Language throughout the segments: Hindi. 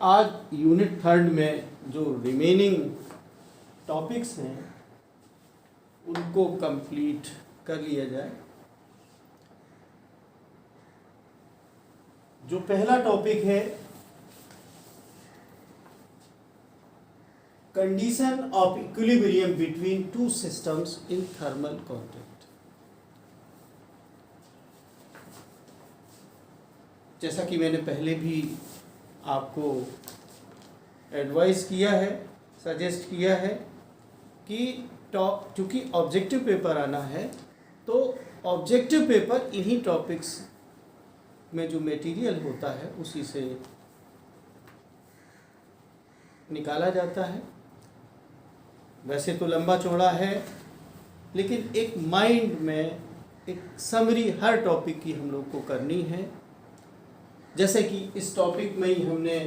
आज यूनिट थर्ड में जो रिमेनिंग टॉपिक्स हैं उनको कंप्लीट कर लिया जाए। जो पहला टॉपिक है condition of equilibrium between two systems in thermal contact. जैसा कि मैंने पहले भी आपको एडवाइस किया है, सजेस्ट किया है कि चूँकि ऑब्जेक्टिव पेपर आना है तो ऑब्जेक्टिव पेपर इन्हीं टॉपिक्स में जो मटेरियल होता है उसी से निकाला जाता है। वैसे तो लंबा चौड़ा है, लेकिन एक माइंड में एक समरी हर टॉपिक की हम लोग को करनी है। जैसे कि इस टॉपिक में ही हमने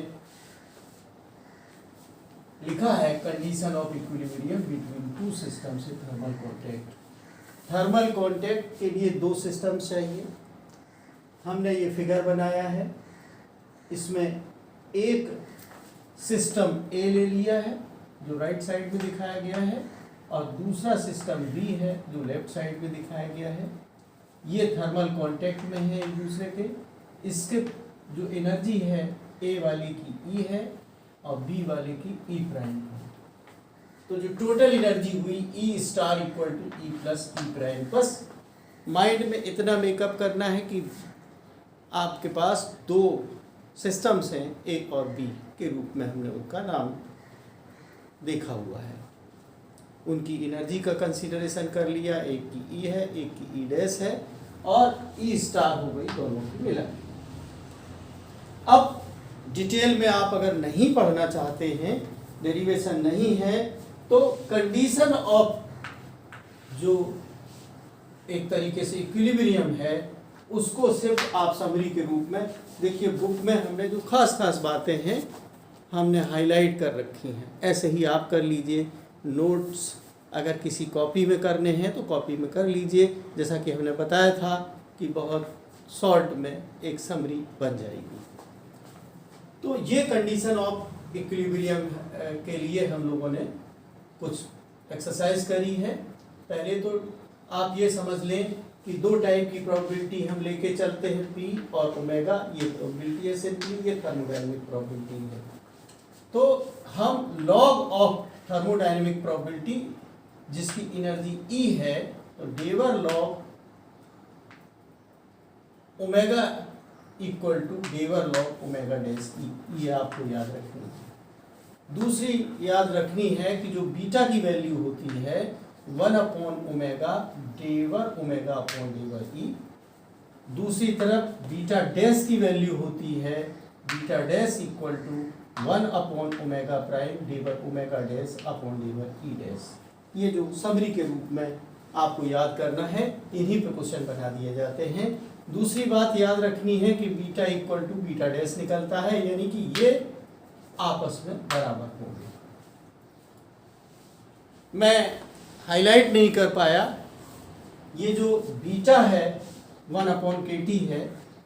लिखा है condition of equilibrium between two systems in thermal contact. Thermal contact के लिए दो सिस्टम्स चाहिए। हमने ये फिगर बनाया है, इसमें एक सिस्टम ए ले लिया है जो राइट साइड में दिखाया गया है, और दूसरा सिस्टम बी है जो लेफ्ट साइड में दिखाया गया है। ये थर्मल कॉन्टैक्ट में है एक दूसरे के। इसके जो एनर्जी है ए वाले की ई है और बी वाले की ई प्राइम है। तो जो टोटल एनर्जी हुई E star equal to E plus E prime. बस माइंड में इतना मेकअप करना है कि आपके पास दो सिस्टम्स हैं ए और बी के रूप में, हमने उनका नाम देखा हुआ है। उनकी एनर्जी का कंसीडरेशन कर लिया, एक की ई है एक की ई डैश है और ई स्टार हो गई दोनों की मिला। अब डिटेल में आप अगर नहीं पढ़ना चाहते हैं, डेरिवेशन नहीं है, तो कंडीशन ऑफ जो एक तरीके से इक्विलिब्रियम है उसको सिर्फ आप समरी के रूप में देखिए। बुक में हमने जो खास बातें हैं हमने हाईलाइट कर रखी हैं, ऐसे ही आप कर लीजिए। नोट्स अगर किसी कॉपी में करने हैं तो कॉपी में कर लीजिए। जैसा कि हमने बताया था कि बहुत शॉर्ट में एक समरी बन जाएगी। तो ये कंडीशन ऑफ इक्विलिब्रियम के लिए हम लोगों ने कुछ एक्सरसाइज करी है। पहले तो आप ये समझ लें कि दो टाइप की प्रोबेबिलिटी हम लेके चलते हैं, पी और ओमेगा। ये प्रोबेबिलिटी है सिंपली, ये थर्मोडायनेमिक प्रोबेबिलिटी है। तो हम लॉग ऑफ थर्मोडायनेमिक प्रोबेबिलिटी जिसकी एनर्जी ई है, तो डेवर लॉग ओमेगा इक्वल टू डेवर लॉग ओमेगा डैश ई, ये आपको याद रखनी है। दूसरी याद रखनी है कि जो बीटा की वैल्यू होती है 1 अपॉन ओमेगा डेवर ओमेगा अपॉन डेवर ई। दूसरी तरफ बीटा डैश की वैल्यू होती है beta dash equal to 1 upon omega prime डेवर ओमेगा डैश अपॉन डेवर ई डैश। ये जो समरी के रूप में आपको याद करना है, इन्हीं पे क्वेश्चन बना दिए जाते हैं। दूसरी बात याद रखनी है कि beta equal to beta dash निकलता है, यानी कि ये आपस में बराबर होंगे। मैं हाईलाइट नहीं कर पाया, ये जो बीटा है 1 अपॉन के टी है,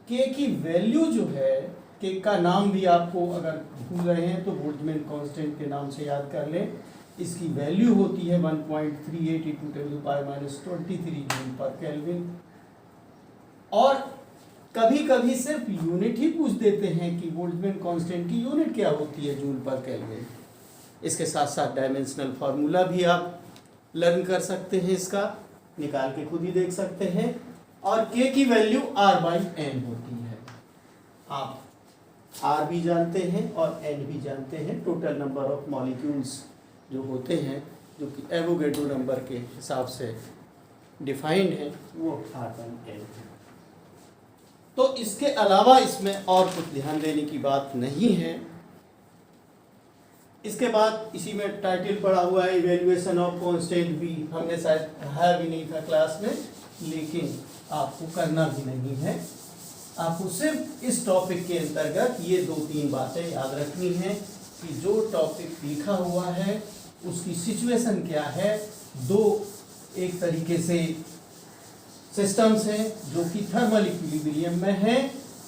के की वैल्यू जो है, के का नाम भी आपको अगर भूल रहे हैं तो बोल्ट्जमैन कांस्टेंट के नाम से याद कर लें। इसकी वैल्यू होती है 1.38 × 10⁻23 जूल पर केल्विन। और कभी कभी सिर्फ यूनिट ही पूछ देते हैं कि बोल्ट्जमैन कांस्टेंट की यूनिट क्या होती है जूल पर केल्विन। इसके साथ साथ डायमेंशनल फार्मूला भी आप लर्न कर सकते हैं, इसका निकाल के खुद ही देख सकते हैं। और के की वैल्यू R/N होती है। आप R भी जानते हैं और N भी जानते हैं, टोटल नंबर ऑफ मॉलिक्यूल्स जो होते हैं, जो कि एवोगैड्रो नंबर के हिसाब से डिफाइंड है, वो R/N है। तो इसके अलावा इसमें और कुछ ध्यान देने की बात नहीं है। इसके बाद इसी में टाइटल पड़ा हुआ है इवैल्यूएशन ऑफ कांस्टेंट भी। हमने शायद पढ़ाया भी नहीं था क्लास में, लेकिन आपको करना भी नहीं है। आपको सिर्फ इस टॉपिक के अंतर्गत ये 2-3 बातें याद रखनी है कि जो टॉपिक लिखा हुआ है उसकी सिचुएशन क्या है। दो एक तरीके से सिस्टम्स हैं जो कि थर्मल इक्विलिब्रियम में हैं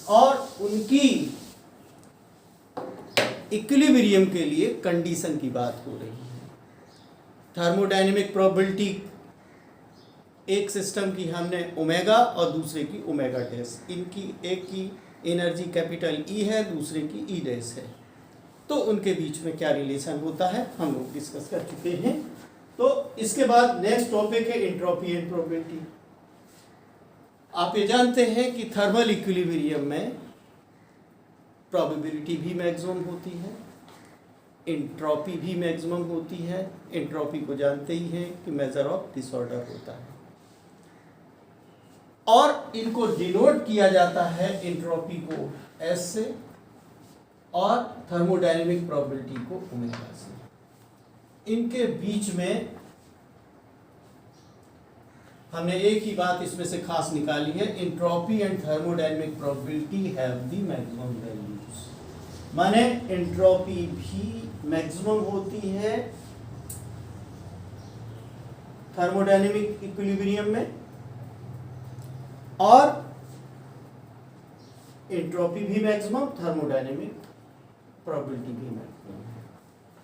और उनकी इक्विलिब्रियम के लिए कंडीशन की बात हो रही है। थर्मोडायनेमिक प्रोबेबिलिटी, एक सिस्टम की हमने ओमेगा और दूसरे की ओमेगा डैश, इनकी एक की एनर्जी कैपिटल ई है, दूसरे की ई डैश है, तो उनके बीच में क्या रिलेशन होता है हम लोग डिस्कस कर चुके हैं। तो इसके बाद नेक्स्ट टॉपिक है एंट्रोपी एंड प्रोबेबिलिटी। आप ये जानते हैं कि थर्मल इक्विलिब्रियम में प्रोबेबिलिटी भी मैक्सिमम होती है, एंट्रोपी भी मैक्सिमम होती है। एंट्रोपी को जानते ही हैं कि मेजर ऑफ डिसऑर्डर होता है, और इनको डिनोट किया जाता है एंट्रोपी को एस से और थर्मोडायनेमिक प्रोबेबिलिटी को ओमेगा से। इनके बीच में हमने एक ही बात इसमें से खास निकाली है, entropy and thermodynamic probability have the maximum values, माने एंट्रोपी भी मैक्सिमम होती है थर्मोडायनेमिक इक्विलिब्रियम में, और एंट्रोपी भी मैक्सिमम, थर्मोडायनेमिक प्रोबेबिलिटी भी मैक्सिमम है।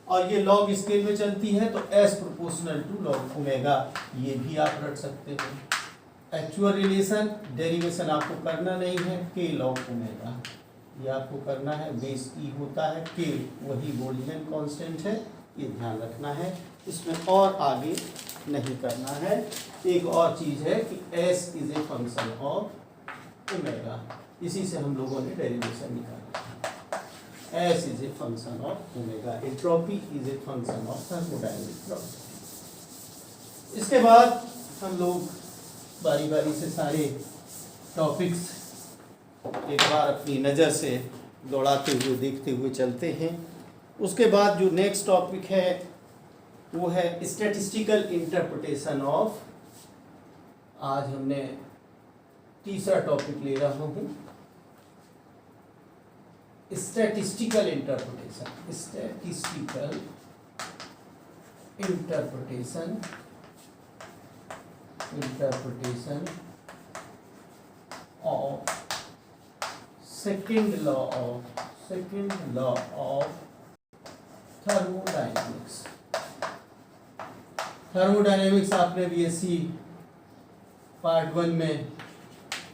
और ये लॉग स्केल में चलती है, तो S proportional to log omega, ये भी आप रख सकते हो। एक्चुअल रिलेशन डेरिवेशन आपको करना नहीं है, के लॉग ओमेगा ये आपको करना है, बेस ई होता है, के वही बोल्ट्जमैन कांस्टेंट है, ये ध्यान रखना है, इसमें और आगे नहीं करना है। एक और चीज़ है कि S is a function of omega, इसी से हम लोगों ने डेरिवेशन निकाला। S is a function of omega, entropy is a function of thermodynamic probability. इसके बाद हम लोग बारी बारी से सारे टॉपिक्स एक बार अपनी नज़र से दौड़ाते हुए देखते हुए चलते हैं। उसके बाद जो नेक्स्ट टॉपिक है वो है स्टैटिस्टिकल इंटरप्रिटेशन ऑफ, आज हमने तीसरा टॉपिक ले रहा हूँ, statistical interpretation. Statistical interpretation of second law of thermodynamics. Thermodynamics आपने बीएससी पार्ट 1 में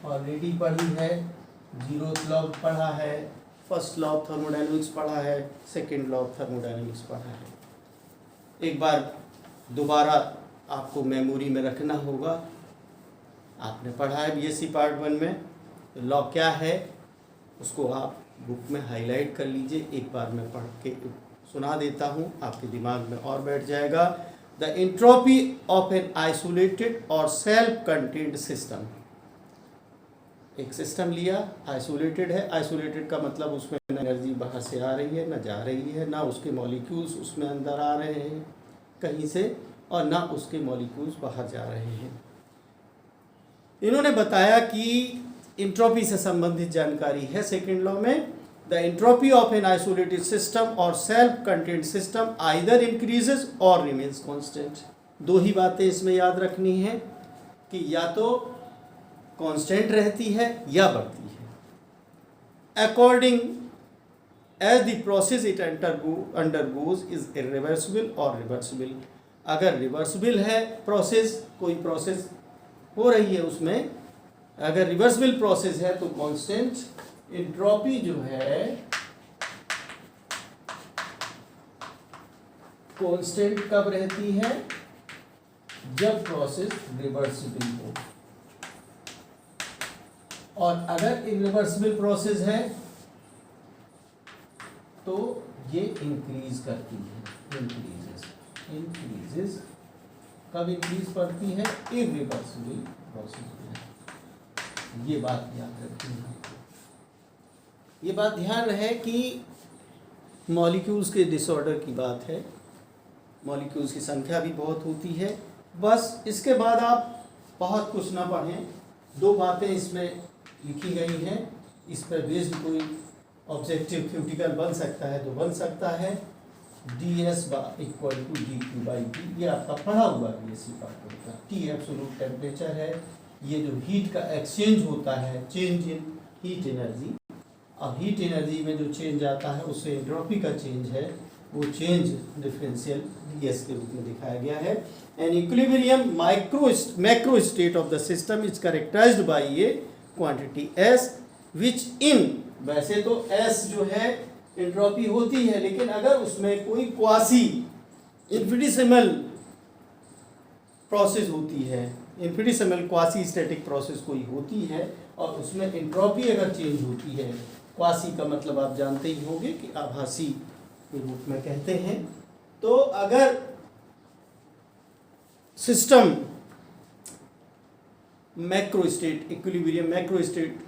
ऑलरेडी पढ़ी है, 0th लॉ पढ़ा है, फर्स्ट लॉ ऑफ थर्मोडायनेमिक्स पढ़ा है, सेकेंड लॉ ऑफ थर्मोडायनेमिक्स पढ़ा है। एक बार दोबारा आपको मेमोरी में रखना होगा, आपने पढ़ा है बीएससी पार्ट 1 में, तो लॉ क्या है उसको आप बुक में हाईलाइट कर लीजिए। एक बार मैं पढ़ के सुना देता हूँ, आपके दिमाग में और बैठ जाएगा। The entropy of an isolated और सेल्फ कंटेन्ड सिस्टम। एक सिस्टम लिया, आइसोलेटेड है, आइसोलेटेड का मतलब उसमें न एनर्जी बाहर से आ रही है, न जा रही है, ना उसके मॉलिक्यूल्स उसमें अंदर आ रहे हैं कहीं से, और ना उसके मॉलिक्यूल्स बाहर जा रहे हैं। इन्होंने बताया कि एंट्रोपी से संबंधित जानकारी है सेकेंड लॉ में। The entropy of an isolated system और self contained system either increases और रिमेन्स कांस्टेंट। दो ही बातें इसमें याद रखनी है कि या तो कांस्टेंट रहती है या बढ़ती है, according as the process it undergoes is irreversible और रिवर्सिबल। अगर रिवर्सिबल है प्रोसेस, कोई प्रोसेस हो रही है उसमें, अगर रिवर्सिबल प्रोसेस है तो कांस्टेंट। एंट्रोपी जो है कांस्टेंट कब रहती है, जब प्रोसेस रिवर्सिबल हो, और अगर इरिवर्सिबल प्रोसेस है तो ये इंक्रीज करती है, इंक्रीजेस कब इंक्रीज करती है, इरिवर्सिबल प्रोसेस में। ये बात याद रखनी है। ये बात ध्यान रहे कि मॉलिक्यूल्स के डिसऑर्डर की बात है, मॉलिक्यूल्स की संख्या भी बहुत होती है। बस इसके बाद आप बहुत कुछ ना पढ़ें, दो बातें इसमें लिखी गई हैं, इस पर बेस्ड कोई ऑब्जेक्टिव थ्योरेटिकल बन सकता है तो बन सकता है। ds इक्वल टू dQ/T, ये आपका पढ़ा हुआ बीएससी पार्ट का। T एब्सोल्यूट टेम्परेचर है, ये जो हीट का एक्सचेंज होता है, चेंज इन हीट एनर्जी, अब हीट एनर्जी में जो चेंज आता है उससे एंट्रोपी का चेंज है वो चेंज डिफरेंशियल डीएस के रूप में दिखाया गया है। An equilibrium macro state of the system is characterised by a quantity S which in, वैसे तो एस जो है एंट्रोपी होती है, लेकिन अगर उसमें कोई क्वासी इन्फिनिटेसिमल प्रोसेस होती है, इन्फिनिटेसिमल क्वासी स्टैटिक प्रोसेस कोई होती है और उसमें एंट्रोपी अगर चेंज होती है, क्वासी का मतलब आप जानते ही होंगे कि आभासी के रूप में कहते हैं, तो अगर system macro state equilibrium macro state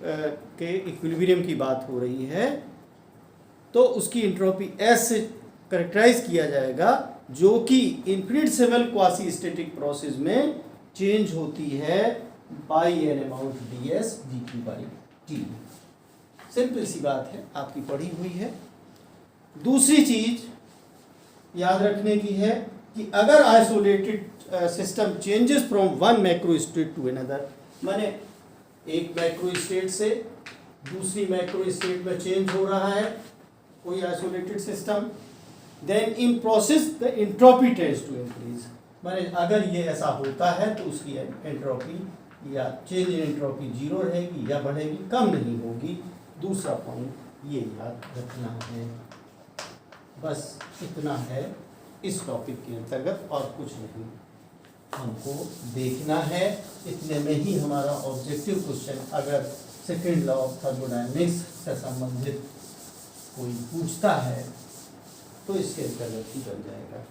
के इक्विलिब्रियम की बात हो रही है तो उसकी एंट्रोपी एस से कैरेक्टराइज किया जाएगा, जो कि इन्फिनिटेसिमल क्वासी स्टैटिक प्रोसेस में चेंज होती है by an amount D S D Q by T. Simple सी बात है, आपकी पढ़ी हुई है। दूसरी चीज याद रखने की है कि अगर isolated system changes from one macro state to another, माने एक मैक्रो स्टेट से दूसरी मैक्रो स्टेट में चेंज हो रहा है कोई isolated system, then in process the entropy tends to increase, माने अगर ये ऐसा होता है तो उसकी एंट्रोपी या चेंज इन एंट्रोपी जीरो रहेगी या बढ़ेगी, कम नहीं होगी। दूसरा पॉइंट ये याद रखना है, बस इतना है इस टॉपिक के अंतर्गत और कुछ नहीं हमको देखना है। इतने में ही हमारा ऑब्जेक्टिव क्वेश्चन अगर सेकेंड लॉ ऑफ थर्मोडायनेमिक्स से संबंधित कोई पूछता है तो इसके अंतर्गत ही बन जाएगा।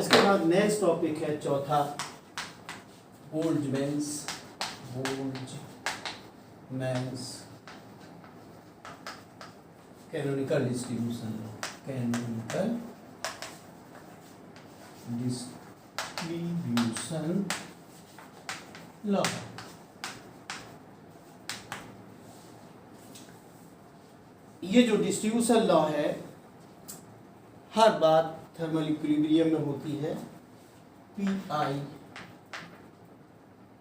इसके बाद नेक्स्ट टॉपिक है चौथा, Boltzmann's canonical distribution law, canonical distribution law. ये जो डिस्ट्रीब्यूशन लॉ है हर बात थर्मल इक्विलिब्रियम में होती है, P I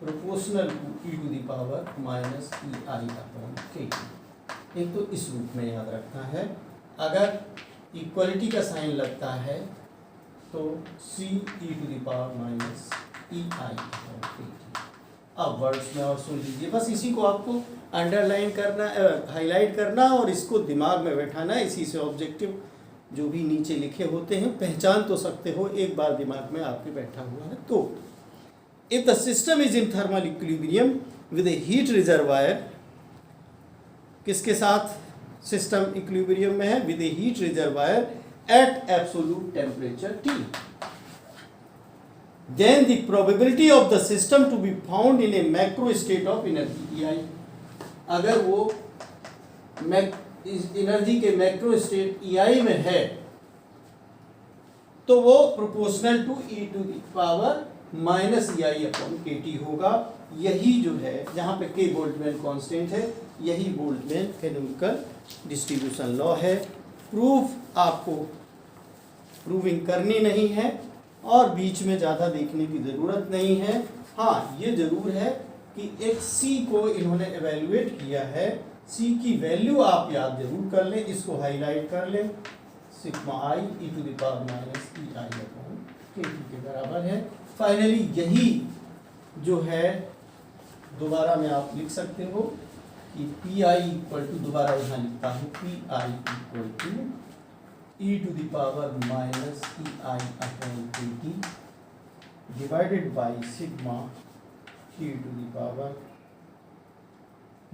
proportional to E to the power minus P I upon K. एक तो इस रूप में याद रखना है, अगर इक्वलिटी का साइन लगता है तो C E to the power minus E I upon K. अब वर्ड्स में और सुन लीजिए, बस इसी को आपको अंडरलाइन करना, हाईलाइट करना और इसको दिमाग में बैठाना। इसी से ऑब्जेक्टिव जो भी नीचे लिखे होते हैं पहचान तो सकते हो, एक बार दिमाग में आपके बैठा हुआ है तो। If the system is in thermal equilibrium with a heat reservoir, किसके साथ सिस्टम इक्विलिब्रियम में है? With a heat reservoir at absolute temperature T, then the probability of the system to be found in a macro state of energy EI, अगर वो एनर्जी के मैक्रो स्टेट EI में है तो वो proportional to E to the power minus EI upon KT होगा। यही जो है जहाँ पे K बोल्ट्जमैन कांस्टेंट है, यही बोल्ट्जमैन कैनोनिकल डिस्ट्रीब्यूशन लॉ है। प्रूफ आपको प्रूविंग करनी नहीं है और बीच में ज़्यादा देखने की ज़रूरत नहीं है। हाँ, ये ज़रूर है कि एक C को इन्होंने एवेल्युएट किया है, C की वैल्यू आप याद जरूर कर लें, इसको हाईलाइट कर लें, sigma I E to the power minus E I upon K के बराबर है। फाइनली यही जो है दोबारा में आप लिख सकते हो कि पी आई इक्वल टू, दोबारा यहाँ लिखता हूँ, P I equal to E to the power minus E I upon K T divided by sigma E to the power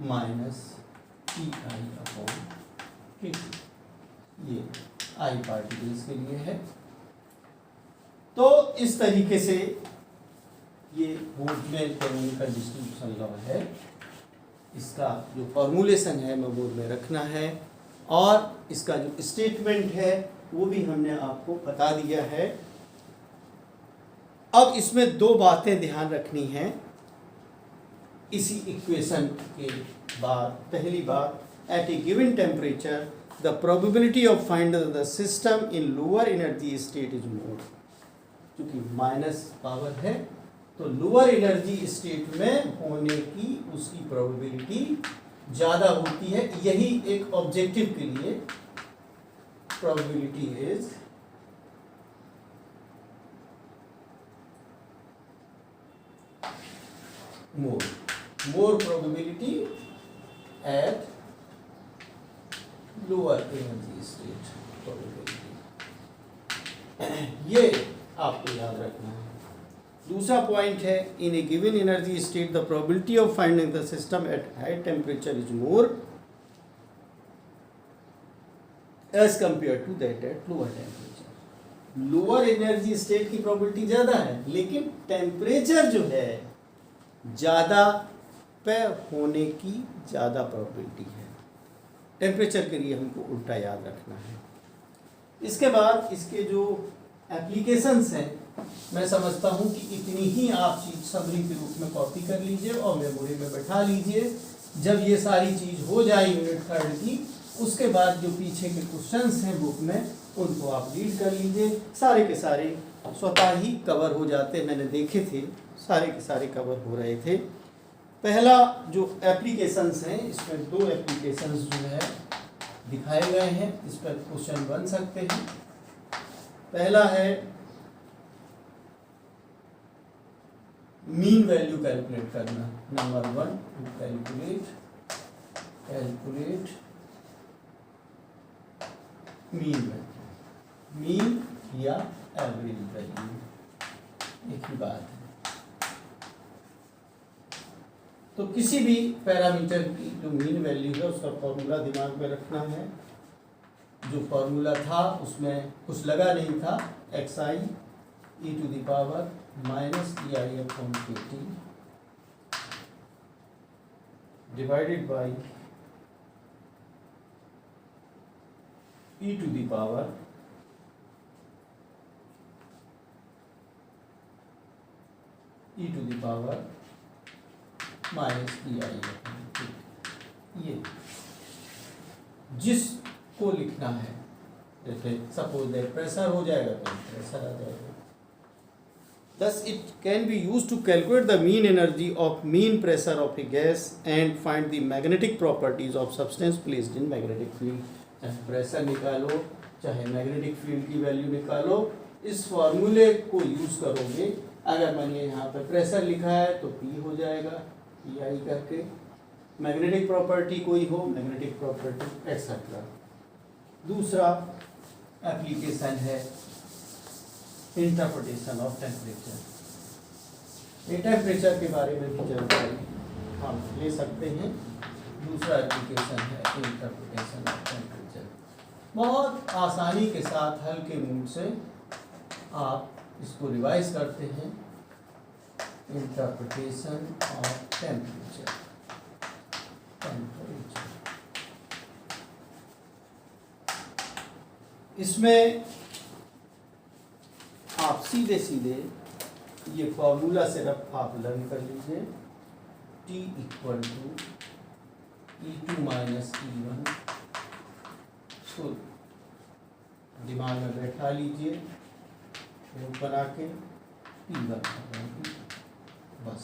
minus E I upon K T. ये आई पार्टिकल्स के लिए है। तो इस तरीके से ये बोल्ट्जमैन कैनोनिकल डिस्ट्रीब्यूशन लॉ है, इसका जो फॉर्मूलेशन है मैं बोर्ड में रखना है और इसका जो स्टेटमेंट है वो भी हमने आपको बता दिया है। अब इसमें दो बातें ध्यान रखनी हैं इसी इक्वेशन के बाद। पहली बात, at a given temperature the probability of finding the system in lower energy state is more, क्योंकि माइनस पावर है तो लोअर एनर्जी स्टेट में होने की उसकी प्रोबेबिलिटी ज़्यादा होती है, यही एक ऑब्जेक्टिव के लिए probability is more probability at lower energy state probability। ये आपको याद रखना है। दूसरा पॉइंट है, in a given energy state the probability of finding the system at high temperature is more as compare to that at lower temperature. Lower energy state की प्रोबेबिलिटी ज़्यादा है, लेकिन टेम्परेचर जो है ज़्यादा पे होने की ज़्यादा प्रोबेबिलिटी है। टेम्परेचर के लिए हमको उल्टा याद रखना है। इसके बाद इसके जो एप्लीकेशंस हैं, मैं समझता हूँ कि इतनी ही आप चीज़ समरी के रूप में कॉपी कर लीजिए और मेमोरी में बैठा लीजिए। जब ये सारी चीज़ हो जाए यूनिट 3 की, उसके बाद जो पीछे के क्वेश्चंस हैं बुक में, उनको आप रीड कर लीजिए। सारे के सारे स्वतः ही कवर हो जाते, मैंने देखे थे, सारे के सारे कवर हो रहे थे। पहला जो एप्लीकेशंस हैं, इसमें 2 एप्लीकेशंस जो है दिखाए गए हैं, इस पर क्वेश्चन बन सकते हैं। पहला है मीन वैल्यू कैलकुलेट करना। Number 1, to calculate mean value, mean या एवरेज वैल्यू, एक ही बात है। तो किसी भी पैरामीटर की जो मीन वैल्यू है उसका फॉर्मूला दिमाग में रखना है। जो फॉर्मूला था उसमें कुछ लगा नहीं था, xi e to the power minus ei upon kt divided by e to the power minus ei। ये जिसको लिखना है, जैसे सपोज दैट प्रेशर हो जाएगा तो प्रेशर आ जाएगा। Thus it can be used to calculate the mean energy of mean pressure of a gas and find the magnetic properties of substance placed in magnetic field। चाहे प्रेशर निकालो, चाहे मैग्नेटिक फील्ड की वैल्यू निकालो, इस फॉर्मूले को यूज़ करोगे। अगर मैंने यहाँ पे प्रेशर लिखा है तो P हो जाएगा, PI करके। मैग्नेटिक प्रॉपर्टी कोई हो, मैग्नेटिक प्रॉपर्टी एक्सेट्रा। दूसरा एप्लीकेशन है इंटरप्रिटेशन ऑफ टेम्परेचर। ये टेम्परेचर के बारे में भी जानकारी हम ले सकते हैं। दूसरा एप्लीकेशन है इंटरप्रिटेशन ऑफ टेम्परेचर। बहुत आसानी के साथ हल्के मूड से आप इसको रिवाइज करते हैं। इंटरप्रिटेशन ऑफ टेम्परेचर, इसमें आप सीधे सीधे ये फॉर्मूला सिर्फ आप लर्न कर लीजिए। T equal to E2 minus E1, तो दिमाग में बैठा लीजिए, बना के P1, बस।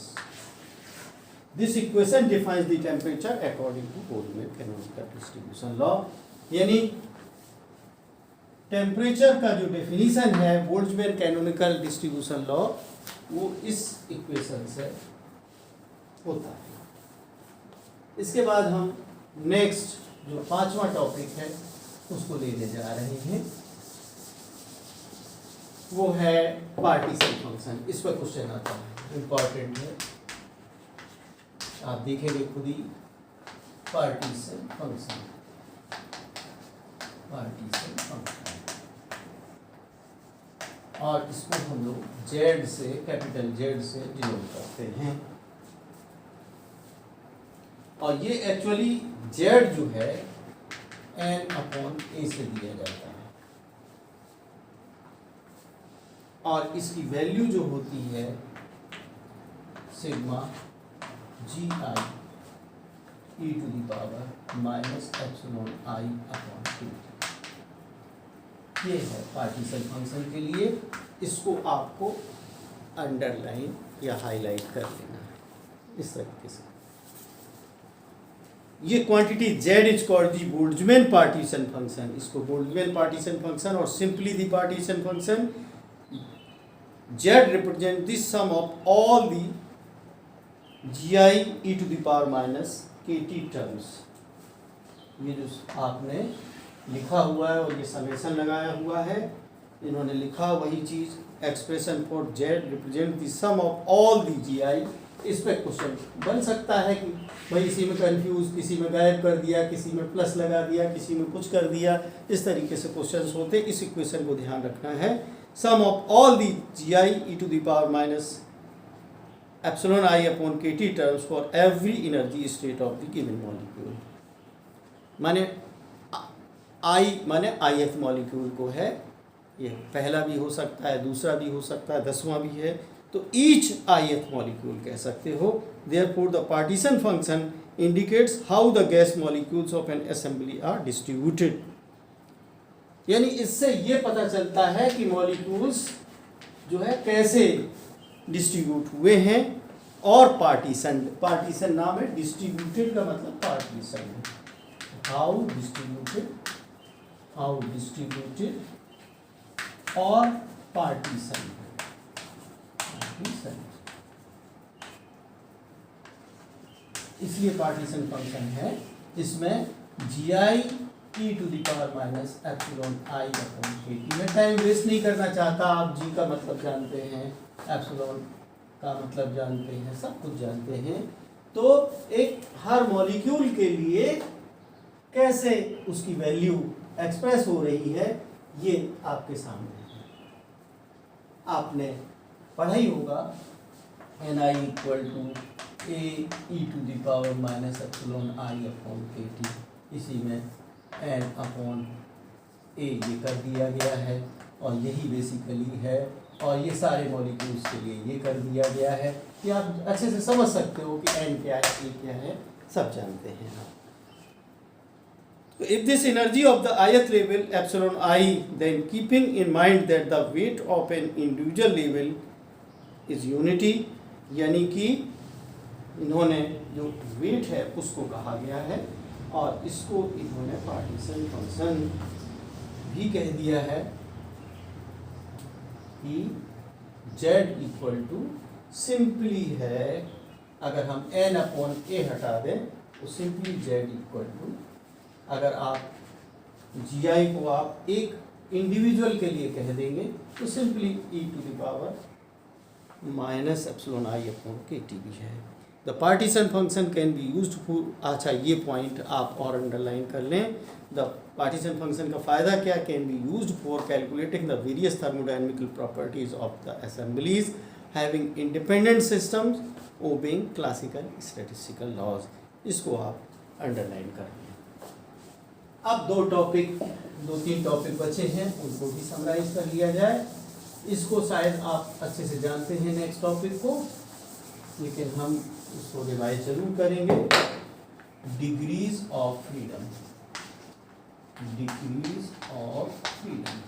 This equation defines the temperature according to Boltzmann canonical distribution law. यानी टेम्परेचर का जो डेफिनीशन है बोल्ट्जमैन कैनोनिकल डिस्ट्रीब्यूशन लॉ, वो इस इक्वेशन से होता है। इसके बाद हम नेक्स्ट जो 5वां टॉपिक है उसको लेने जा रहे हैं, वो है पार्टीशन फंक्शन। इस पर क्वेश्चन आता है, इम्पॉर्टेंट है, आप देखेंगे खुद ही। पार्टीशन फंक्शन, और इसको हम लोग जेड से, कैपिटल जेड से डिनोट करते हैं। और ये एक्चुअली जेड जो है n अपॉन ए से दिया जाता है, और इसकी वैल्यू जो होती है sigma G I E to the power minus epsilon I upon 2। ये है पार्टीशन फंक्शन के लिए। इसको आपको अंडरलाइन या हाईलाइट कर लेना है इस तरीके से। ये quantity z is called the Boltzmann partition function, इसको बोल्ट्जमैन पार्टीशन फंक्शन और simply the partition function. z represent the sum of all the gi e to the power minus kt terms. ये जो आपने लिखा हुआ है और ये समेशन लगाया हुआ है, इन्होंने लिखा वही चीज। Expression for z represent the sum of all the gi। इस पे क्वेश्चन बन सकता है कि भाई इसी में कंफ्यूज, किसी में गायब कर दिया, किसी में प्लस लगा दिया, किसी में कुछ कर दिया, इस तरीके से क्वेश्चंस होते। इस इक्वेशन को ध्यान रखना है। Sum of all the gi e to the power minus epsilon i upon kt terms for every energy state of the given molecule. माने i माने ith मॉलिक्यूल को है, ये पहला भी हो सकता है, दूसरा भी हो सकता है, 10वां भी है, तो ईच ith मॉलिक्यूल कह सकते हो। Therefore the partition function indicates how the gas molecules of an assembly are distributed. यानी इससे ये पता चलता है कि मॉलिक्यूल्स जो है कैसे डिस्ट्रीब्यूट हुए हैं। और पार्टीशन, पार्टीशन नाम है, डिस्ट्रीब्यूटेड का मतलब पार्टीशन है। हाउ डिस्ट्रीब्यूटेड और पार्टीशन। इसलिए पार्टीशन फंक्शन है जिसमें gi e to the power minus epsilon i upon kt। मैं टाइम वेस्ट नहीं करना चाहता, आप g का मतलब जानते हैं, एप्सिलॉन का मतलब जानते हैं, सब कुछ जानते हैं। तो एक हर मॉलिक्यूल के लिए कैसे उसकी वैल्यू एक्सप्रेस हो रही है ये आपके सामने है। आपने पढ़ा ही होगा ni equal to a e to the power minus epsilon i upon kt। इसी में n अपॉन a ये कर दिया गया है और यही बेसिकली है, और ये सारे मॉलिक्यूल्स के लिए ये कर दिया गया है कि आप अच्छे से समझ सकते हो कि n क्या है, a क्या है, सब जानते हैं आप। If this energy of the ith level epsilon I, then keeping in mind that the weight of an individual level is unity, यानी कि इन्होंने जो weight है उसको कहा गया है और इसको इन्होंने पार्टीशन फंक्शन भी कह दिया है कि z इक्वल टू सिंपली है, अगर हम n अपॉन a हटा दें तो सिंपली z इक्वल टू, अगर आप gi को आप एक इंडिविजुअल के लिए कह देंगे तो simply e to the power minus epsilon i upon kt भी है। The partition function can be used for, अच्छा ये पॉइंट आप और अंडरलाइन कर लें। द पार्टीशन फंक्शन का फ़ायदा क्या, can be used for calculating the various thermodynamical properties of the assemblies having independent systems obeying classical statistical laws. इसको आप अंडरलाइन कर लें। अब दो तीन टॉपिक बचे हैं, उनको भी समराइज कर लिया जाए। इसको शायद आप अच्छे से जानते हैं नेक्स्ट टॉपिक को, लेकिन हम इसको रिवाइज जरूर करेंगे। Degrees of freedom, degrees of freedom,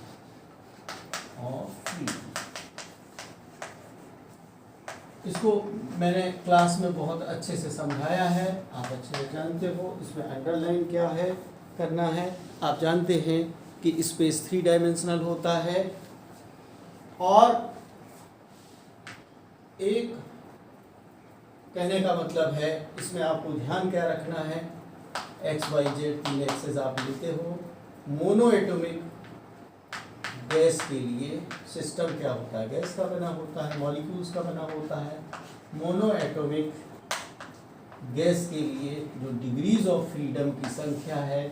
इसको मैंने क्लास में बहुत अच्छे से समझाया है, आप अच्छे से जानते हो। इसमें अंडरलाइन क्या है करना है, आप जानते हैं कि स्पेस 3 डायमेंशनल होता है और एक कहने का मतलब है इसमें आपको ध्यान क्या रखना है, x y z 3 एक्सेस आप लेते हो। मोनो एटॉमिक गैस के लिए सिस्टम क्या होता है, गैस का बना होता है, मॉलिक्यूल्स का बना होता है। मोनो एटॉमिक गैस के लिए जो डिग्रीज ऑफ फ्रीडम की संख्या है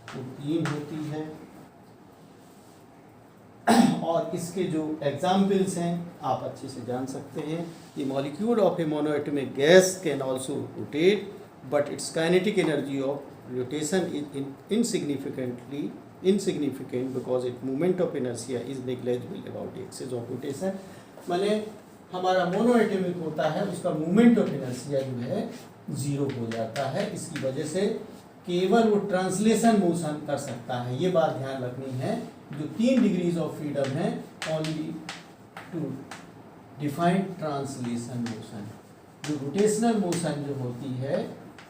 वो 3 होती है। और इसके जो एग्जाम्पल्स हैं आप अच्छे से जान सकते हैं कि molecule of A monoatomic gas can also rotate but it's kinetic energy of rotation is insignificant because its moment of inertia is negligible about the axis of rotation। माने हमारा मोनोएटॉमिक होता है, उसका मोमेंट ऑफ इनर्शिया जो है 0 हो जाता है। इसकी वजह से केवल वो ट्रांसलेशन मोशन कर सकता है। ये बात ध्यान रखनी है। जो 3 डिग्रीज ऑफ फ्रीडम है only to define translation motion. जो रोटेशनल मोशन जो होती है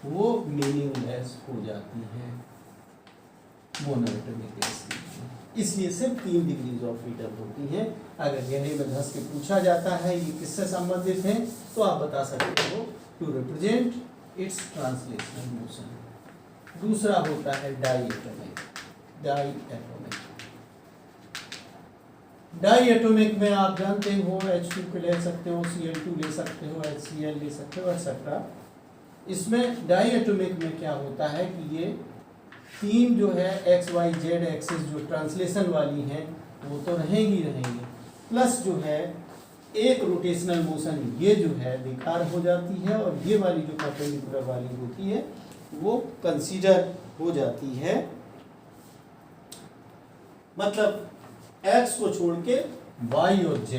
वो मीनिंगलेस हो जाती है मोनोएटॉमिक गैस के लिए। इसलिए सिर्फ 3 डिग्रीज ऑफ फ्रीडम होती हैं। अगर गहरे में धंस के पूछा जाता है ये किससे संबंधित है तो आप बता सकते हो to represent its translational motion. दूसरा होता है डाईएटॉमिक। डाईएटॉमिक में आप जानते हो H2 को ले सकते हो, Cl2 ले सकते हो, HCl ले सकते हो एक्सेट्रा। इसमें डाईएटॉमिक में क्या होता है कि ये 3 जो है XYZ एक्सिस जो ट्रांसलेशन वाली हैं वो तो रहेंगी, प्लस जो है एक रोटेशनल मोशन ये जो है बेकार हो जाती है और ये वाली जो परपेंडिकुलर वाली होती है वो कंसीडर हो जाती है। मतलब x को छोड़ के y और z,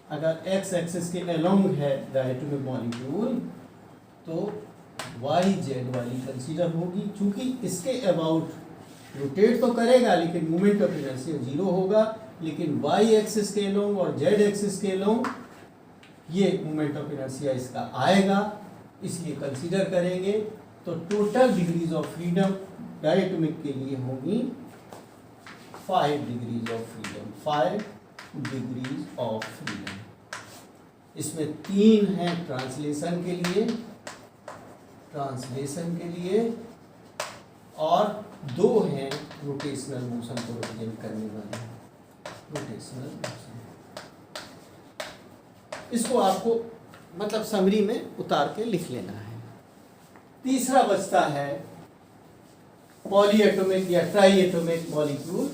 अगर x एक्सिस के अलोंग है डायटोमिक मॉलिक्यूल तो y z वाली कंसीडर होगी। चूंकि इसके अबाउट रोटेट तो करेगा लेकिन मूवमेंट ऑफ इनर्शिया 0 होगा, लेकिन y एक्सिस के अलोंग और z एक्सिस के अलोंग ये मूवमेंट ऑफ इनर्शिया इसका आएगा, इसलिए कंसीडर करेंगे। तो total degrees of freedom diatomic के लिए होगी 5 degrees of freedom. 5 degrees of freedom. इसमें 3 हैं ट्रांसलेशन के लिए और 2 हैं रोटेशनल मोशन को रिप्रेजेंट करने वाले रोटेशनल मोशन। इसको आपको मतलब समरी में उतार के लिख लेना है। तीसरा बचता है पॉलीएटॉमिक या ट्राईएटॉमिक मॉलिक्यूल।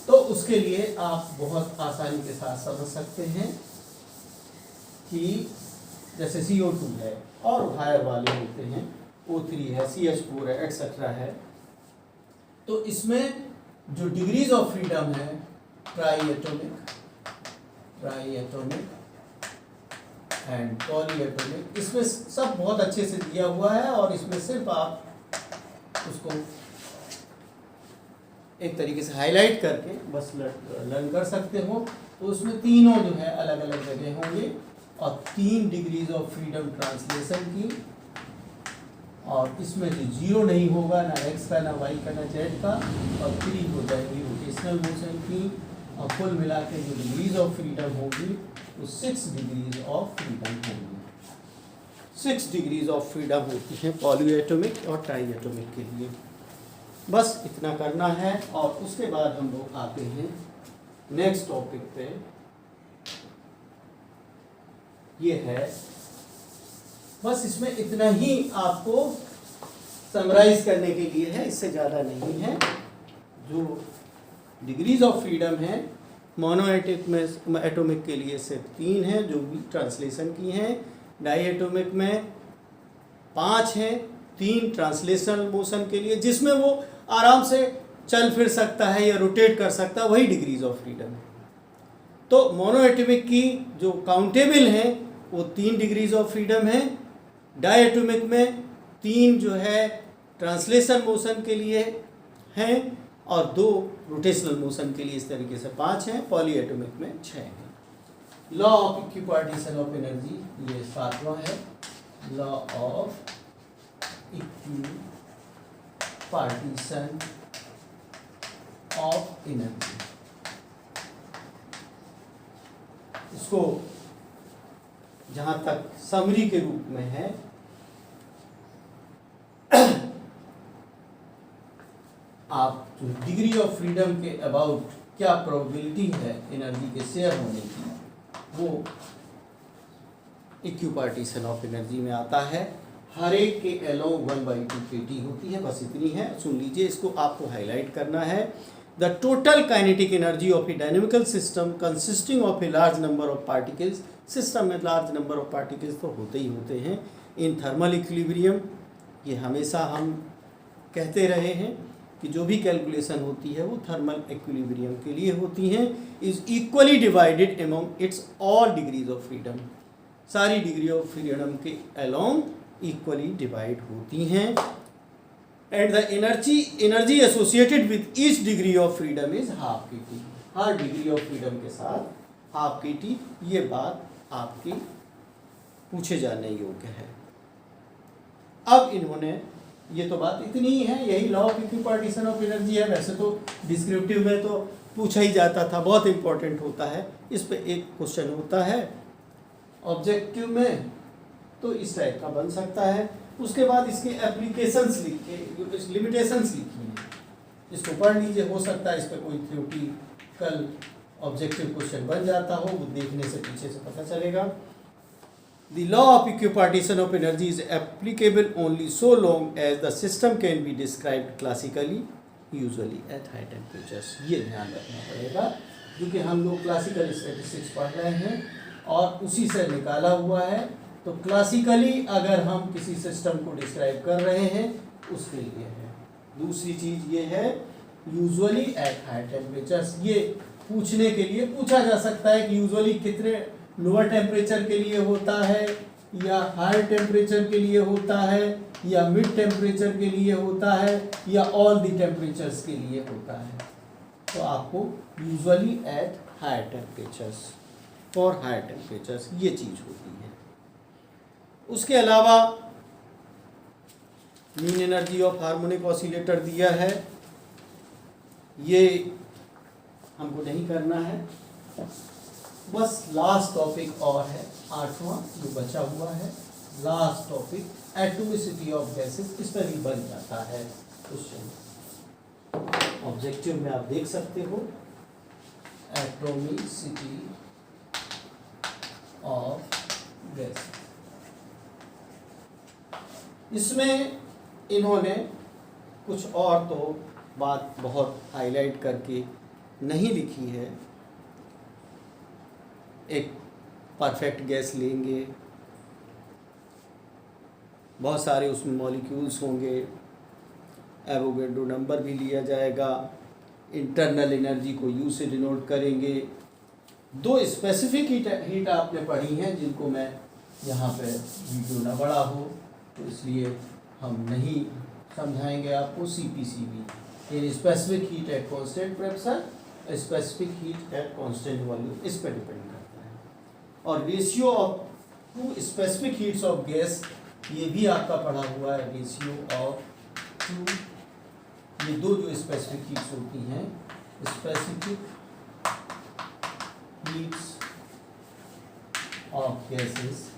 तो उसके लिए आप बहुत आसानी के साथ समझ सकते हैं कि जैसे CO2 है और हायर वाले होते हैं, O3 है, CH4 है, एक्सेट्रा है। तो इसमें जो डिग्रीज ऑफ फ्रीडम है ट्राईएटॉमिक एंड पॉलीएटॉमिक, इसमें सब बहुत अच्छे से दिया हुआ है और इसमें सिर्फ आप उसको एक तरीके से हाईलाइट करके बस लर्न कर सकते हो। तो उसमें तीनों जो है अलग अलग जगह होंगे और 3 डिग्रीज ऑफ फ्रीडम ट्रांसलेशन की, और इसमें जो 0 नहीं होगा ना x का ना y का ना z का, और 3 हो जाएंगी रोटेशनल मोशन की, और कुल मिला के जो डिग्रीज ऑफ फ्रीडम होगी वो 6 डिग्रीज ऑफ फ्रीडम होगी। 6 डिग्रीज ऑफ फ्रीडम होती है पॉलीएटॉमिक और ट्राईएटॉमिक के लिए। बस इतना करना है और उसके बाद हम लोग आते हैं नेक्स्ट टॉपिक पे। ये है बस इसमें इतना ही आपको समराइज करने के लिए है, इससे ज़्यादा नहीं है। जो डिग्रीज ऑफ फ्रीडम है मोनोएटॉमिक के लिए सिर्फ 3 हैं जो भी ट्रांसलेशन की हैं, डाईएटॉमिक में 5 हैं, 3 ट्रांसलेशनल मोशन के लिए जिसमें वो आराम से चल फिर सकता है या रोटेट कर सकता है, वही डिग्रीज ऑफ फ्रीडम है। तो मोनोएटॉमिक की जो काउंटेबल है वो 3 डिग्रीज ऑफ फ्रीडम है, डाईएटॉमिक में 3 जो है ट्रांसलेशन मोशन के लिए हैं और 2 रोटेशनल मोशन के लिए, इस तरीके से 5 हैं, पॉलीएटॉमिक में 6 हैं। Law of equipartition of energy ये 7वां है, law of equipartition of energy. इसको जहां तक समरी के रूप में है, आप जो डिग्री ऑफ फ्रीडम के अबाउट क्या प्रोबेबिलिटी है एनर्जी के शेयर होने की, वो इक्विपार्टीशन ऑफ एनर्जी में आता है। हर एक के अलोंग 1/2 kT होती है, बस इतनी है, सुन लीजिए, इसको आपको हाईलाइट करना है। The total kinetic energy of A dynamical system consisting of a large number of particles. System में लार्ज नंबर ऑफ पार्टिकल्स तो होते ही होते हैं इन थर्मल इक्विलिब्रियम। ये हमेशा हम कहते रहे हैं कि जो भी कैलकुलेशन होती है वो थर्मल इक्विलिब्रियम के लिए होती हैं। Is equally divided among it's all degrees of freedom. सारी डिग्री ऑफ फ्रीडम के अलोंग इक्वली डिवाइड होती हैं। And the energy associated with each degree of freedom is half kT। Her degree of freedom के साथ हाफ kT। ये बात आपकी पूछे जाने योग्य है। अब इन्होंने, ये तो बात इतनी ही है, यही law of equipartition of energy है। वैसे तो डिस्क्रिप्टिव में तो पूछा ही जाता था, बहुत इंपॉर्टेंट होता है। इस पे एक क्वेश्चन होता है ऑब्जेक्टिव में, तो इस टाइप का बन सकता है। उसके बाद इसके एप्लीकेशंस लिख के, लिमिटेशंस लिखी हैं, इसको पढ़ लीजिए। हो सकता है इस पर कोई थ्योरेटिकल ऑब्जेक्टिव क्वेश्चन बन जाता हो, वो देखने से पीछे से पता चलेगा। The law of equipartition of energy is applicable only so long as the system can be described classically, usually at high temperatures. ये ध्यान रखना पड़ेगा, क्योंकि हम लोग क्लासिकल स्टैटिस्टिक्स पढ़ रहे हैं और उसी से निकाला हुआ है। तो क्लासिकली अगर हम किसी सिस्टम को डिस्क्राइब कर रहे हैं उसके लिए है। दूसरी चीज़ ये है यूजुअली एट हाई टेम्परेचर्स। ये पूछने के लिए पूछा जा सकता है कि यूजुअली कितने लोअर टेम्परेचर के लिए होता है, या हायर टेम्परेचर के लिए होता है, या मिड टेम्परेचर के लिए होता है, या ऑल द टेम्परेचर्स के लिए होता है। तो आपको usually at higher temperatures, for higher temperatures, ये चीज़ होती है। उसके अलावा mean energy of harmonic oscillator दिया है, ये हमको नहीं करना है। बस लास्ट टॉपिक और है 8वां जो बचा हुआ है, last topic atomicity of gases. इस पर ही बन जाता है क्वेश्चन। ऑब्जेक्टिव में आप देख सकते हो एटॉमिसिटी ऑफ गैसेस। इसमें इन्होंने कुछ और तो बात बहुत हाईलाइट करके नहीं लिखी है। एक परफेक्ट गैस लेंगे, बहुत सारे उसमें मॉलिक्यूल्स होंगे, एवोगैड्रो नंबर भी लिया जाएगा, इंटरनल एनर्जी को यू से डिनोट करेंगे। दो स्पेसिफिक हीट आपने पढ़ी हैं जिनको मैं यहाँ पे वीडियो ना बड़ा हो तो इसलिए हम नहीं समझाएंगे आपको। CPCV यानी specific heat at constant pressure, specific heat at constant volume, इस पर डिपेंड करता है। और ratio of two specific heats of gas, ये भी आपका पढ़ा हुआ है। रेशियो ऑफ टू, ये दो जो स्पेसिफिक हीट्स होती हैं, स्पेसिफिक हीट्स ऑफ गैसेस,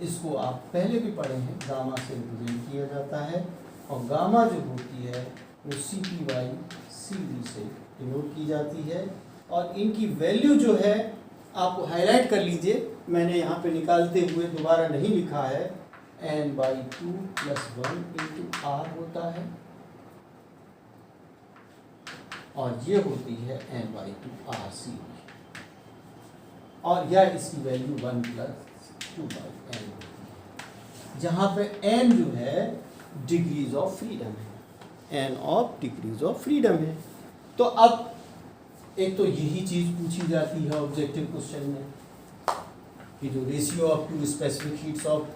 इसको आप पहले भी पढ़े हैं, गामा से रिप्रेजेंट किया जाता है। और गामा जो होती है वो CP/CV से डिनोट की जाती है। और इनकी वैल्यू जो है आपको हाईलाइट कर लीजिए, मैंने यहाँ पे निकालते हुए दोबारा नहीं लिखा है, N/2 + 1 × R होता है, और ये होती है N/2 RC, और यह इसकी वैल्यू 1 + 2/n, जहाँ पे n जो है डिग्रीज ऑफ फ्रीडम है, n of degrees of freedom है। तो अब एक तो यही चीज़ पूछी जाती है ऑब्जेक्टिव क्वेश्चन में कि जो ratio of two specific heats of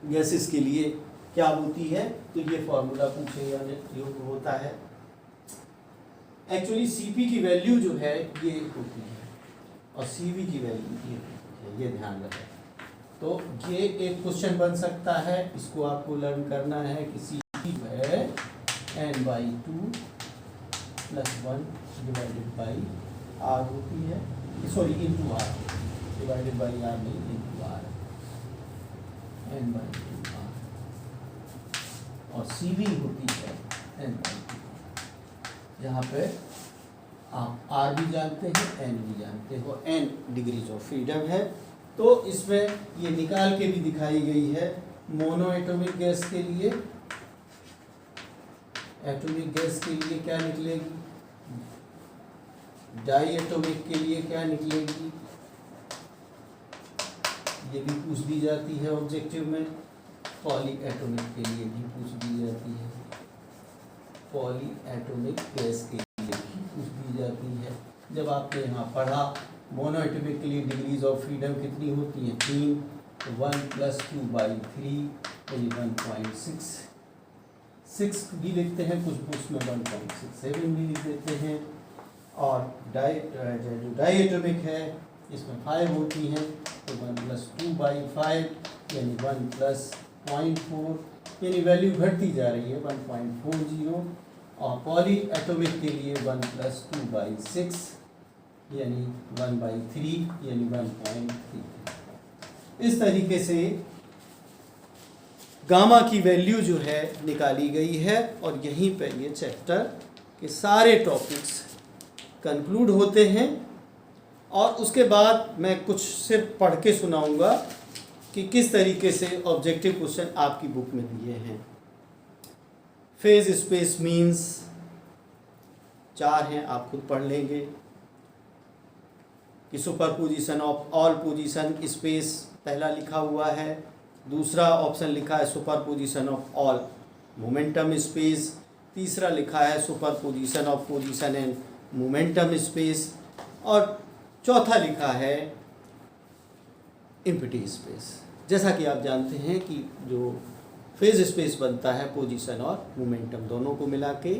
gases के लिए क्या होती है, तो ये फॉर्मूला पूछे जाने योग्य होता है। एक्चुअली CP की वैल्यू जो है ये होती है और CV की वैल्यू ये होती है, ये ध्यान रखें। तो ये एक क्वेश्चन बन सकता है, इसको आपको लर्न करना है कि CP है N/2 + 1 / R होती है, sorry × R, divided by R नहीं, × R, N/2 R, और CV होती है N/2, जहाँ पे आप R भी जानते हैं, N भी जानते हो, N डिग्रीज ऑफ फ्रीडम है। तो इसमें ये निकाल के भी दिखाई गई है। मोनो एटॉमिक गैस के लिए, एटॉमिक गैस के लिए क्या निकलेगी, डाई एटॉमिक के लिए क्या निकलेगी, ये भी पूछ दी जाती है ऑब्जेक्टिव में। पॉली एटॉमिक के लिए भी पूछ दी जाती है, पॉली एटॉमिक गैस के लिए भी पूछ दी जाती है। जब आपने यहाँ पढ़ा मोनो एटॉमिक के लिए डिग्रीज ऑफ फ्रीडम कितनी होती हैं, 3, तो 1 + 2/3, तो ये 1.66 भी लिखते हैं, कुछ बुक्स में 1.67 भी लिख देते हैं। और जो डाई एटॉमिक है इसमें 5 होती हैं, तो 1 + 2/5, यानी 1 प्लस 0.4 यानी वैल्यू घटती जा रही है 1.40 और पॉली एटॉमिक के लिए 1 प्लस 2/6 यानी 1/3 यानी 1.3। इस तरीके से गामा की वैल्यू जो है निकाली गई है और यहीं पे ये चैप्टर के सारे टॉपिक्स कंक्लूड होते हैं। और उसके बाद मैं कुछ सिर्फ पढ़ के सुनाऊंगा कि किस तरीके से ऑब्जेक्टिव क्वेश्चन आपकी बुक में दिए हैं। फेज स्पेस मीन्स 4 हैं, आप खुद पढ़ लेंगे कि superposition of all position space पहला लिखा हुआ है, दूसरा ऑप्शन लिखा है superposition of all momentum space, तीसरा लिखा है superposition of position and momentum space और चौथा लिखा है एम्प्टी स्पेस। जैसा कि आप जानते हैं कि जो फेज स्पेस बनता है पोजीशन और मोमेंटम दोनों को मिला के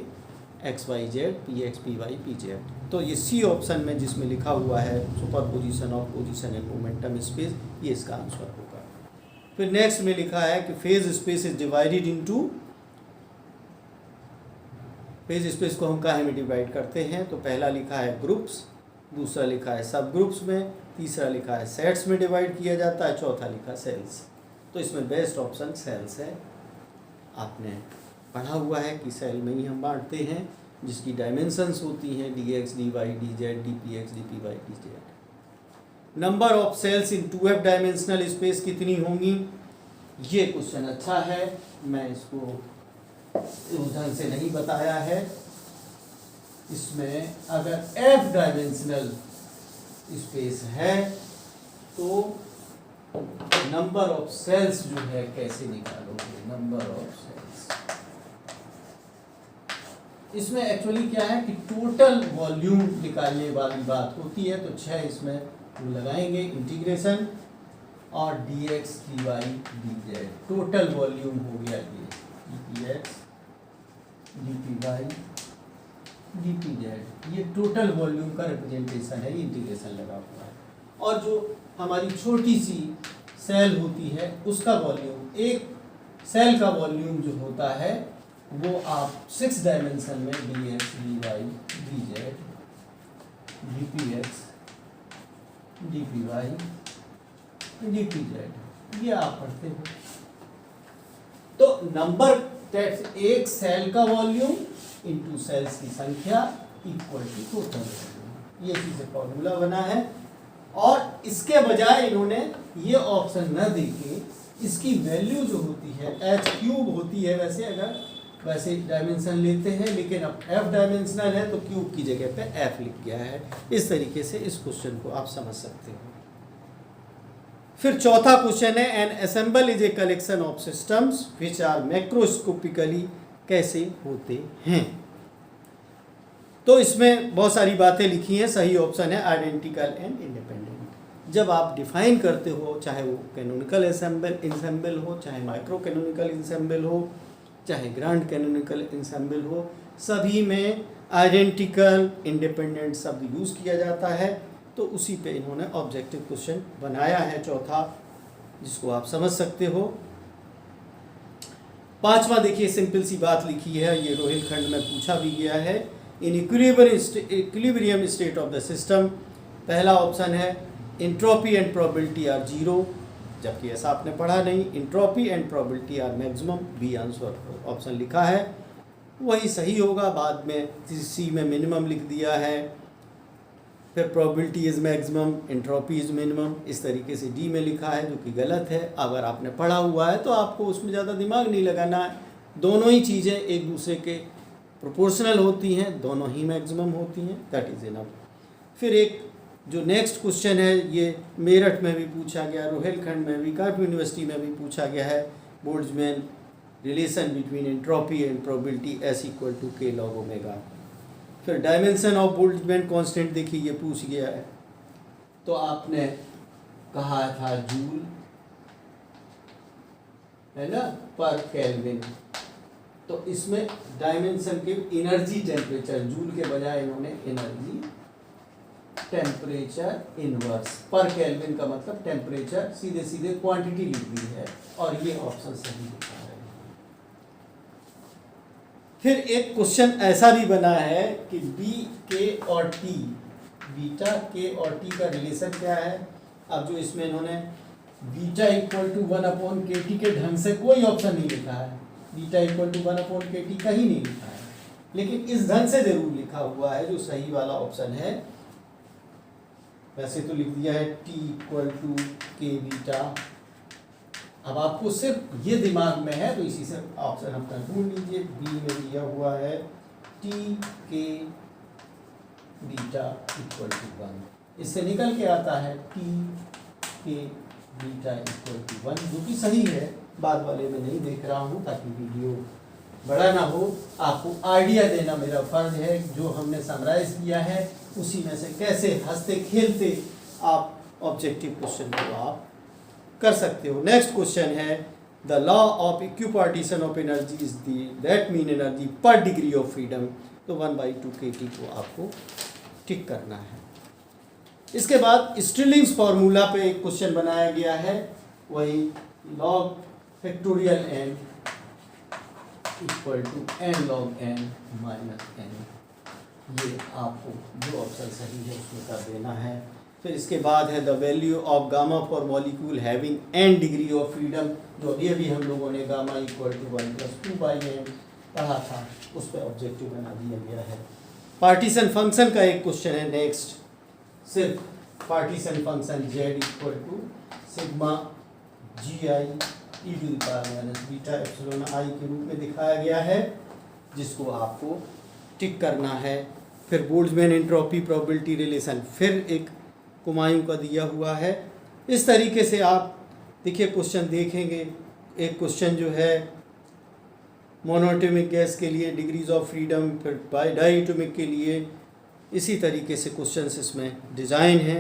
XYZ PX PY PZ, तो ये सी ऑप्शन में जिसमें लिखा हुआ है superposition of position and momentum space, ये इसका आंसर होगा। फिर नेक्स्ट में लिखा है कि phase space is divided into, phase space को हम काहे में डिवाइड करते हैं, तो पहला लिखा है ग्रुप्स, दूसरा लिखा है सब ग्रुप्स में, तीसरा लिखा है सेट्स में डिवाइड किया जाता है, चौथा लिखा सेल्स। तो इसमें बेस्ट ऑप्शन सेल्स है। आपने पढ़ा हुआ है कि सेल में ही हम बांटते हैं जिसकी डायमेंशंस होती हैं dx dy dz dpx dpy dz। Number of cells in 2f dimensional space कितनी होंगी, ये क्वेश्चन अच्छा है, मैं इसको उस ढंग से नहीं बताया है। इसमें अगर f डायमेंशनल स्पेस है तो नंबर ऑफ सेल्स जो है कैसे निकालोगे, नंबर ऑफ सेल्स। इसमें एक्चुअली क्या है कि टोटल वॉल्यूम निकालने वाली बात होती है, तो 6 इसमें लगाएंगे इंटीग्रेशन और dx dy dz total volume हो गया ये dx dpy dpz, ये टोटल वॉल्यूम का रिप्रेजेंटेशन है, इंटीग्रेशन लगा हुआ है। और जो हमारी छोटी सी सेल होती है उसका वॉल्यूम, एक सेल का वॉल्यूम जो होता है वो आप 6 डायमेंशन में dx dy dz dpx dpy dpz ये आप पढ़ते हो। तो नंबर दैट्स एक सेल का वॉल्यूम इनटू सेल्स की संख्या इक्वल टू टोटल वॉल्यूम, ये चीज़ फॉर्मूला बना है। और इसके बजाय इन्होंने ये ऑप्शन न देके इसकी वैल्यू जो होती है h³ होती है, वैसे डायमेंशन लेते हैं, लेकिन अब f डायमेंशनल है तो क्यूब की जगह पे f लिख गया है। इस तरीके से इस क्वेश्चन को आप समझ सकते हो। फिर चौथा क्वेश्चन है an ensemble is a collection of systems which are macroscopically कैसे होते हैं। तो इसमें बहुत सारी बातें लिखी हैं, सही ऑप्शन है आइडेंटिकल एंड इंडिपेंडेंट। जब आप डिफाइन करते हो, चाहे वो कैनोनिकल इंसेंबल हो, चाहे माइक्रो कैनोनिकल इंसेंबल हो, चाहे ग्रांड कैनोनिकल इंसेंबल हो, सभी में आइडेंटिकल इंडिपेंडेंट शब्द यूज़ किया जाता है। तो उसी पे इन्होंने ऑब्जेक्टिव क्वेश्चन बनाया है चौथा, जिसको आप समझ सकते हो। पांचवा देखिए, सिंपल सी बात लिखी है, ये रोहिलखंड में पूछा भी गया है। In equilibrium state of the system, पहला ऑप्शन है इंट्रोपी एंड प्रोबेबिलिटी आर 0, जबकि ऐसा आपने पढ़ा नहीं। Entropy and probability are maximum, B answer option लिखा है, वही सही होगा। बाद में सी में मिनिमम लिख दिया है, फिर probability is maximum, entropy is minimum, इस तरीके से डी में लिखा है, जो कि गलत है। अगर आपने पढ़ा हुआ है तो आपको उसमें ज़्यादा दिमाग नहीं लगाना है। दोनों ही चीज़ें एक दूसरे के प्रोपोर्शनल होती हैं, दोनों ही मैक्सिमम होती हैं, दैट इज़ इनफ। फिर एक जो नेक्स्ट क्वेश्चन है, ये मेरठ में भी पूछा गया, रोहिलखंड में भी, कानपुर यूनिवर्सिटी में भी पूछा गया है। Boltzmann relation between entropy and probability S equal to k log omega. फिर डायमेंशन ऑफ बोल्ट्जमैन कांस्टेंट देखिए, ये पूछ गया है, तो आपने कहा था जूल है ना पर केल्विन, तो इसमें डायमेंशन के एनर्जी टेम्परेचर, जूल के बजाय इन्होंने एनर्जी टेम्परेचर इनवर्स। पर केल्विन का मतलब टेम्परेचर, सीधे सीधे क्वांटिटी लिख दी है और ये ऑप्शन सही लिखा है। फिर एक क्वेश्चन ऐसा भी बना है कि बी के और टी, बीटा के और टी का रिलेशन क्या है। अब जो इसमें इन्होंने बीटा इक्वल टू 1/kT के ढंग से कोई ऑप्शन नहीं लिखा है, बीटा इक्वल टू 1/kT कहीं नहीं लिखा है, लेकिन इस ढंग से जरूर लिखा हुआ है जो सही वाला ऑप्शन है। वैसे तो लिख दिया है टी इक्वल टू के बीटा। अब आपको सिर्फ ये दिमाग में है तो इसी से ऑप्शन अपना ढूंढ लीजिए। बी में दिया हुआ है टी के बीटा इक्वल टू 1, इससे निकल के आता है टी के बीटा इक्वल टू 1, जो कि सही है। बाद वाले में नहीं देख रहा हूँ ताकि वीडियो बड़ा ना हो, आपको आइडिया देना मेरा फर्ज है। जो हमने समराइज किया है उसी में से कैसे हंसते खेलते आप ऑब्जेक्टिव क्वेश्चन को आप कर सकते हो। नेक्स्ट क्वेश्चन है the law of equipartition of energy is that mean energy पर डिग्री ऑफ फ्रीडम। तो 1/2 kT को आपको टिक करना है। इसके बाद स्टिरलिंग्स फॉर्मूला पे एक क्वेश्चन बनाया गया है, वही log factorial n equal to n log n minus n। ये आपको जो ऑप्शन सही है उसमें कर देना है। फिर इसके बाद है the value of gamma for molecule having n degree of freedom, जो अभी हम लोगों ने गामा इक्वल टू 1 + 2/n पढ़ा था, उस पर ऑब्जेक्टिव बना दिया गया है। पार्टीशन फंक्शन का एक क्वेश्चन है नेक्स्ट, सिर्फ partition function z equal to sigma G I E to the power minus beta epsilon I के रूप में दिखाया गया है, जिसको आपको टिक करना है। फिर बोल्ट्जमैन एंट्रोपी प्रोबेबिलिटी रिलेशन फिर एक कुमायूं का दिया हुआ है। इस तरीके से आप देखिए क्वेश्चन देखेंगे। एक क्वेश्चन जो है मोनोएटॉमिक गैस के लिए डिग्रीज ऑफ फ्रीडम, फिर डायटोमिक के लिए इसी तरीके से क्वेश्चंस इसमें डिज़ाइन है।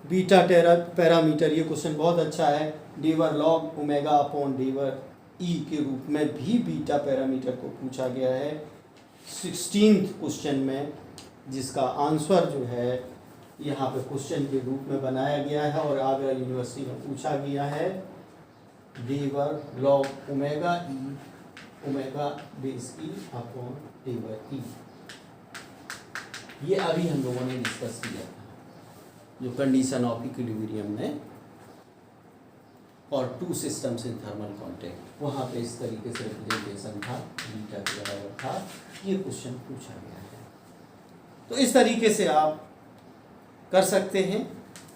बीटा पैरामीटर, ये क्वेश्चन बहुत अच्छा है। डेवर लॉग ओमेगा अपॉन डेवर ई के रूप में भी बीटा पैरामीटर को पूछा गया है 16th क्वेश्चन में, जिसका आंसर जो है यहाँ पे क्वेश्चन के रूप में बनाया गया है और आगरा यूनिवर्सिटी में पूछा गया है। डेवर log omega E omega base E upon डेवर ई, ये अभी हम लोगों ने डिस्कस किया था जो कंडीशन ऑफ इक्विलिब्रियम में और two systems in thermal contact, वहाँ पे इस तरीके से रिप्रेजेंटेशन था, बीटा के बराबर था। ये क्वेश्चन पूछा गया है, तो इस तरीके से आप कर सकते हैं।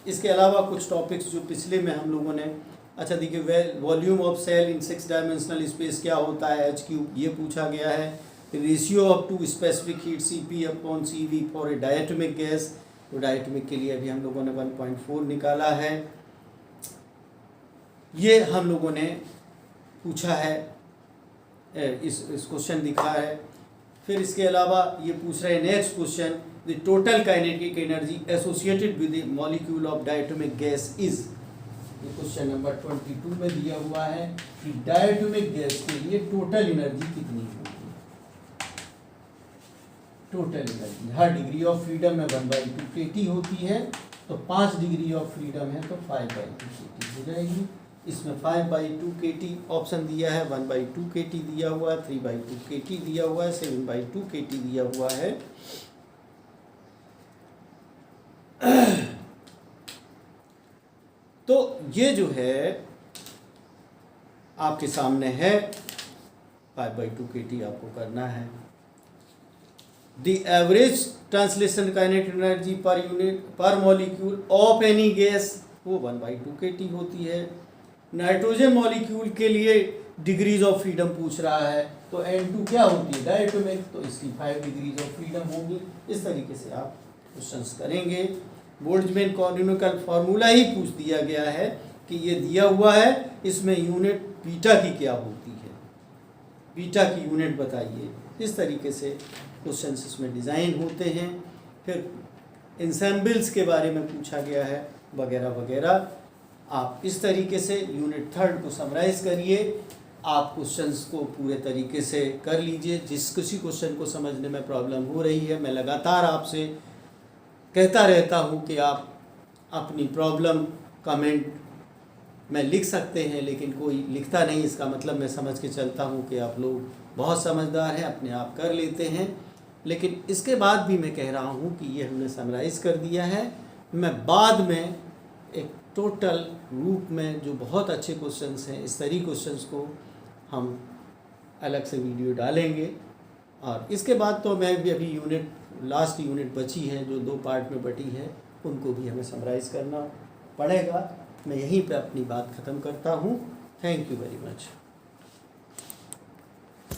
इसके अलावा कुछ टॉपिक्स जो पिछले में हम लोगों ने, अच्छा देखिए volume of cell in 6 dimensional space क्या होता है, h3, ये पूछा गया है। Ratio of two specific heat Cp/Cv for a diatomic gas, तो डायटोमिक के लिए अभी हम लोगों ने 1.4 निकाला है। ये हम लोगों ने पूछा है, इस क्वेश्चन दिखा है। फिर इसके अलावा ये पूछ रहे हैं next question, the total kinetic energy associated with the molecule of diatomic gas is. ये क्वेश्चन नंबर 22 में दिया हुआ है कि डायटोमिक गैस के लिए टोटल एनर्जी कितनी होगी। Total energy her degree of freedom में 1/2 kT होती है, तो 5 डिग्री ऑफ फ्रीडम है तो 5/2 kT हो जाएगी। इसमें 5/2 kT ऑप्शन दिया है, 1/2 kT दिया हुआ है, 3/2 kT दिया हुआ है, 7/2 kT दिया हुआ है। तो ये जो है आपके सामने है, 5/2 kT आपको करना है। The average translation kinetic energy per unit पर मॉलिक्यूल ऑफ एनी गैस, वो 1/2 kT होती है। नाइट्रोजन मॉलिक्यूल के लिए डिग्रीज ऑफ फ्रीडम पूछ रहा है, तो N2 क्या होती है, डायटोमिक, तो इसकी 5 डिग्रीज ऑफ फ्रीडम होगी। इस तरीके से आप क्वेश्चंस करेंगे। बोल्ट्जमैन कॉनोनिकल फार्मूला ही पूछ दिया गया है कि ये दिया हुआ है, इसमें यूनिट बीटा की क्या होती है, बीटा की यूनिट बताइए। इस तरीके से क्वेश्चंस इसमें डिज़ाइन होते हैं। फिर इंसेम्बल्स के बारे में पूछा गया है वगैरह वगैरह। आप इस तरीके से यूनिट 3 को समराइज़ करिए। आप क्वेश्चंस को पूरे तरीके से कर लीजिए। जिस किसी क्वेश्चन को समझने में प्रॉब्लम हो रही है, मैं लगातार आपसे कहता रहता हूँ कि आप अपनी प्रॉब्लम कमेंट में लिख सकते हैं, लेकिन कोई लिखता नहीं, इसका मतलब मैं समझ के चलता हूँ कि आप लोग बहुत समझदार हैं, अपने आप कर लेते हैं। लेकिन इसके बाद भी मैं कह रहा हूँ कि ये हमने समराइज़ कर दिया है। मैं बाद में एक टोटल रूप में जो बहुत अच्छे क्वेश्चंस हैं, इस तरह क्वेश्चंस को हम अलग से वीडियो डालेंगे। और इसके बाद तो मैं भी अभी लास्ट यूनिट बची है जो 2 पार्ट में बटी है, उनको भी हमें समराइज़ करना पड़ेगा। मैं यहीं पे अपनी बात ख़त्म करता हूँ। Thank you very much.